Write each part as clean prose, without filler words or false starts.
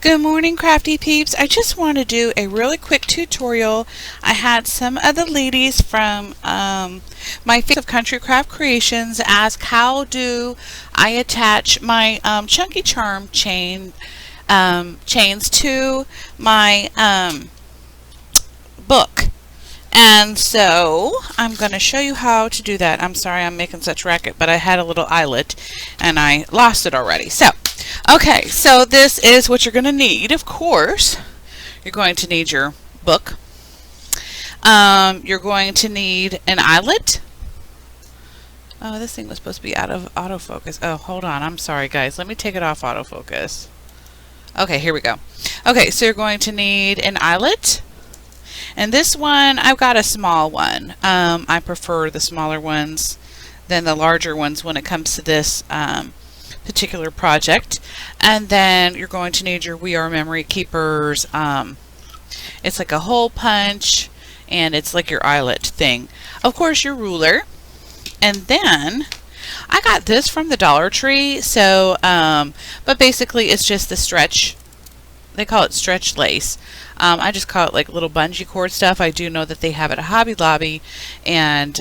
Good morning, Crafty peeps. I just want to do a really quick tutorial. I had some of the ladies from my Face of Country Craft Creations ask how do I attach my Chunky Charm chains to my book. And so I'm going to show you how to do that. I'm sorry I'm making such racket, but I had a little eyelet and I lost it already. So okay, so this is what you're going to need. Of course, you're going to need your book. You're going to need an eyelet. Oh, this thing was supposed to be out of autofocus. Oh, hold on. I'm sorry, guys. Let me take it off autofocus. Okay, here we go. Okay, so you're going to need an eyelet. And this one, I've got a small one. I prefer the smaller ones than the larger ones when it comes to this particular project. And then you're going to need your We Are Memory Keepers. It's like a hole punch and it's like your eyelet thing. Of course, your ruler. And then I got this from the Dollar Tree. So but basically it's just the stretch, they call it stretch lace. I just call it like little bungee cord stuff. I do know that they have it at Hobby Lobby and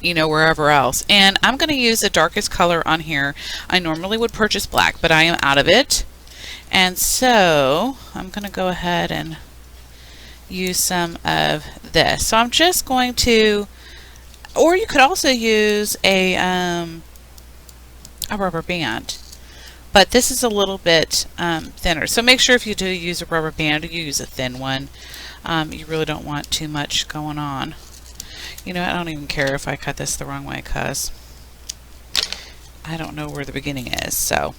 you know, wherever else. And I'm going to use the darkest color on here. I normally would purchase black, but I am out of it. And so I'm going to go ahead and use some of this. So I'm just going to, or you could also use a rubber band. But this is a little bit thinner. So make sure if you do use a rubber band, you use a thin one. You really don't want too much going on. You know, I don't even care if I cut this the wrong way because I don't know where the beginning is. So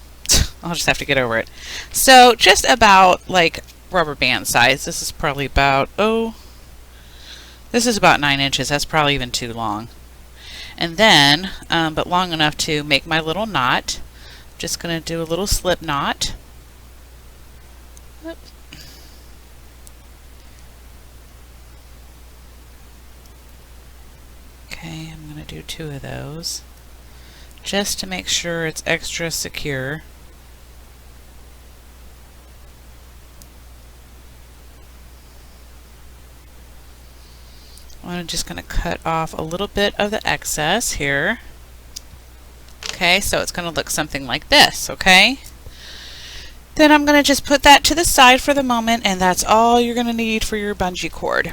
I'll just have to get over it. So just about like rubber band size. This is probably about, this is about 9 inches. That's probably even too long. And then, but long enough to make my little knot. Just going to do a little slip knot. Oops. Okay, I'm going to do 2 of those just to make sure it's extra secure. I'm just going to cut off a little bit of the excess here. Okay, so it's going to look something like this, okay? Then I'm going to just put that to the side for the moment, and that's all you're going to need for your bungee cord.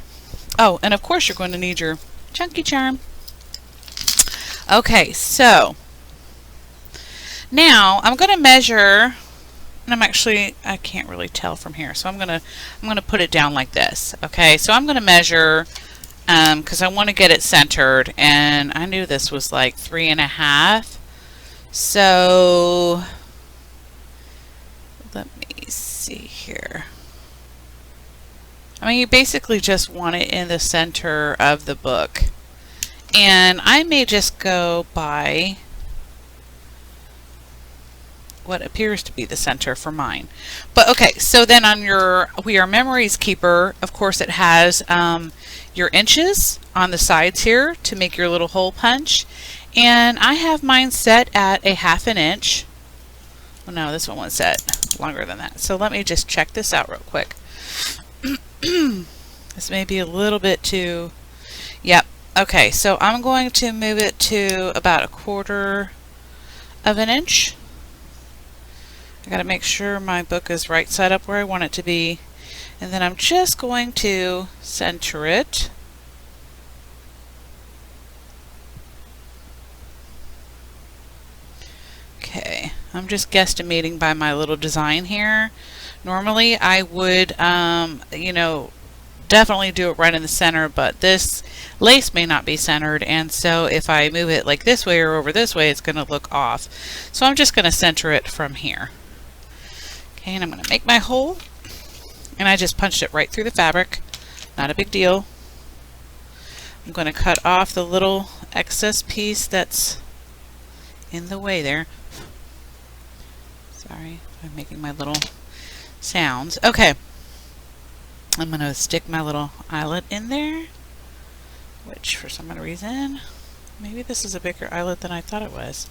Oh, and of course you're going to need your Chunky Charm. Okay, so now I'm going to measure, and I can't really tell from here, so I'm going to put it down like this. Okay, so I'm going to measure because I want to get it centered, and I knew this was like 3.5. So let me see here. I mean, you basically just want it in the center of the book. And I may just go by what appears to be the center for mine. But okay, so then on your We Are Memories Keeper, of course it has your inches on the sides here to make your little hole punch. And I have mine set at a 1/2 inch. Well, no, this one was set longer than that. So let me just check this out real quick. This may be a little bit too, yep. Okay, so I'm going to move it to about 1/4 of an inch. I gotta make sure my book is right side up where I want it to be. And then I'm just going to center it. Okay, I'm just guesstimating by my little design here. Normally I would, you know, definitely do it right in the center, but this lace may not be centered, and so if I move it like this way or over this way, it's going to look off. So I'm just going to center it from here. Okay, and I'm going to make my hole, and I just punched it right through the fabric. Not a big deal. I'm going to cut off the little excess piece that's in the way there. Sorry, I'm making my little sounds. Okay, I'm going to stick my little eyelet in there, which for some reason, maybe this is a bigger eyelet than I thought it was.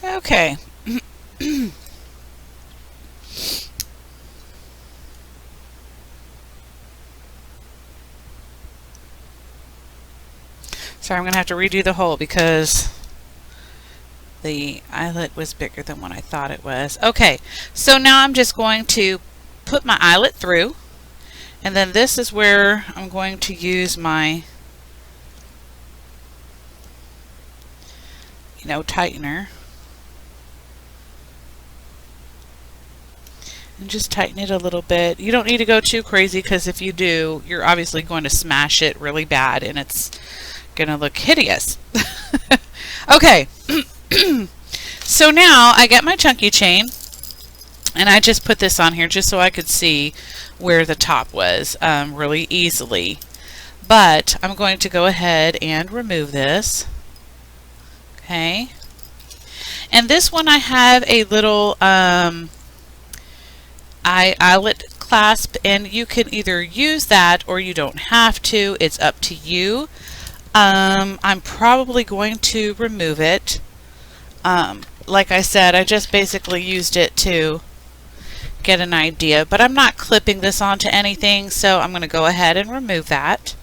Okay. Sorry, I'm going to have to redo the hole because the eyelet was bigger than what I thought it was. Okay, so now I'm just going to put my eyelet through, and then this is where I'm going to use my tightener, and just tighten it a little bit. You don't need to go too crazy, because if you do, you're obviously going to smash it really bad and it's gonna look hideous. Okay. So now I get my chunky chain, and I just put this on here just so I could see where the top was really easily. But I'm going to go ahead and remove this. Okay. And this one I have a little eyelet clasp, and you can either use that or you don't have to. It's up to you. I'm probably going to remove it. Like I said, I just basically used it to get an idea, but I'm not clipping this onto anything, so I'm going to go ahead and remove that.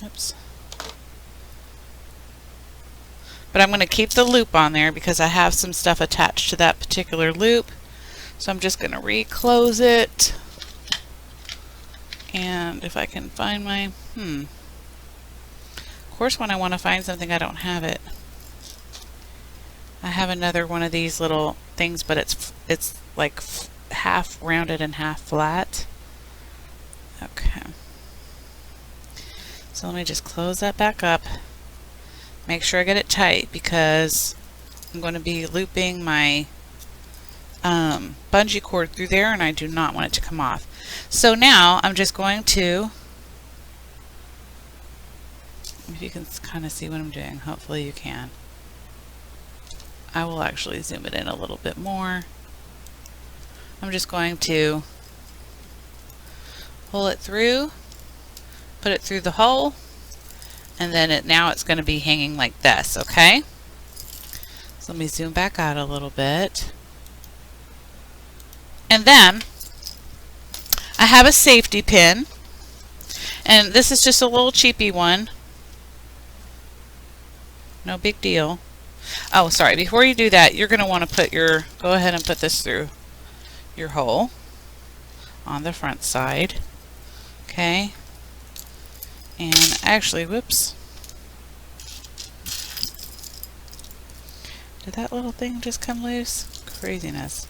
Oops. But I'm going to keep the loop on there because I have some stuff attached to that particular loop. So I'm just going to reclose it. And if I can find my, of course when I want to find something I don't have it. I have another one of these little things, but it's like half rounded and half flat. Okay. So let me just close that back up. Make sure I get it tight because I'm going to be looping my bungee cord through there, and I do not want it to come off. So now I'm just going to, if you can kind of see what I'm doing, hopefully you can. I will actually zoom it in a little bit more. I'm just going to pull it through, put it through the hole, and then now it's going to be hanging like this, okay? So let me zoom back out a little bit. And then I have a safety pin, and this is just a little cheapy one. No big deal. Oh, sorry, before you do that, you're going to want to put go ahead and put this through your hole on the front side. Okay. And actually, whoops. Did that little thing just come loose? Craziness.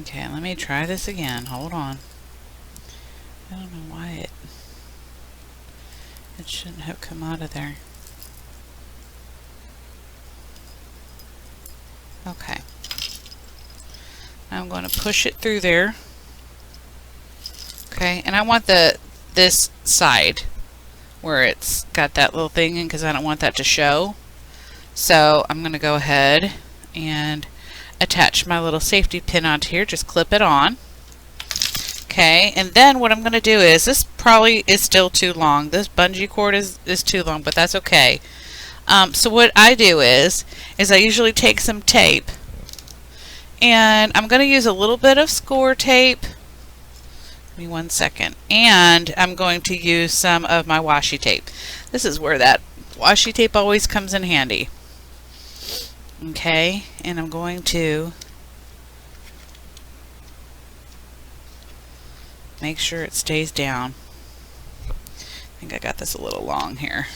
Okay, let me try this again. Hold on. I don't know why it shouldn't have come out of there. Okay. I'm going to push it through there. Okay, and I want this side where it's got that little thing in because I don't want that to show. So I'm going to go ahead and attach my little safety pin onto here. Just clip it on. Okay, and then what I'm going to do is, this probably is still too long. This bungee cord is too long, but that's okay. So what I do is I usually take some tape, and I'm going to use a little bit of score tape. Give me 1 second. And I'm going to use some of my washi tape. This is where that washi tape always comes in handy. Okay, and I'm going to make sure it stays down. I think I got this a little long here.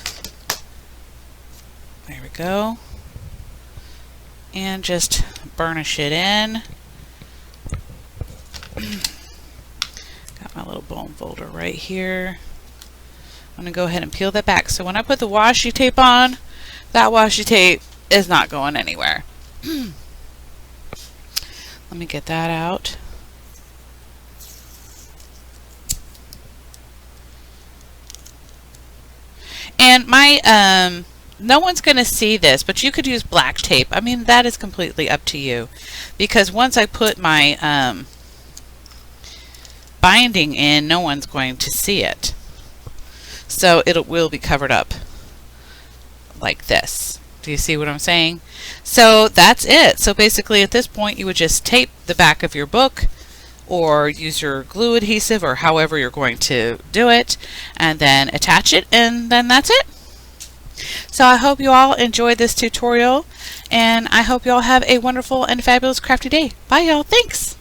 There we go. And just burnish it in. Got my little bone folder right here. I'm going to go ahead and peel that back. So when I put the washi tape on, that washi tape is not going anywhere. Let me get that out. And my no one's going to see this, but you could use black tape. I mean, that is completely up to you, because once I put my binding in, no one's going to see it. So it will be covered up like this. Do you see what I'm saying? So that's it. So basically at this point you would just tape the back of your book or use your glue adhesive or however you're going to do it, and then attach it, and then that's it. So I hope you all enjoyed this tutorial, and I hope you all have a wonderful and fabulous crafty day. Bye y'all. Thanks.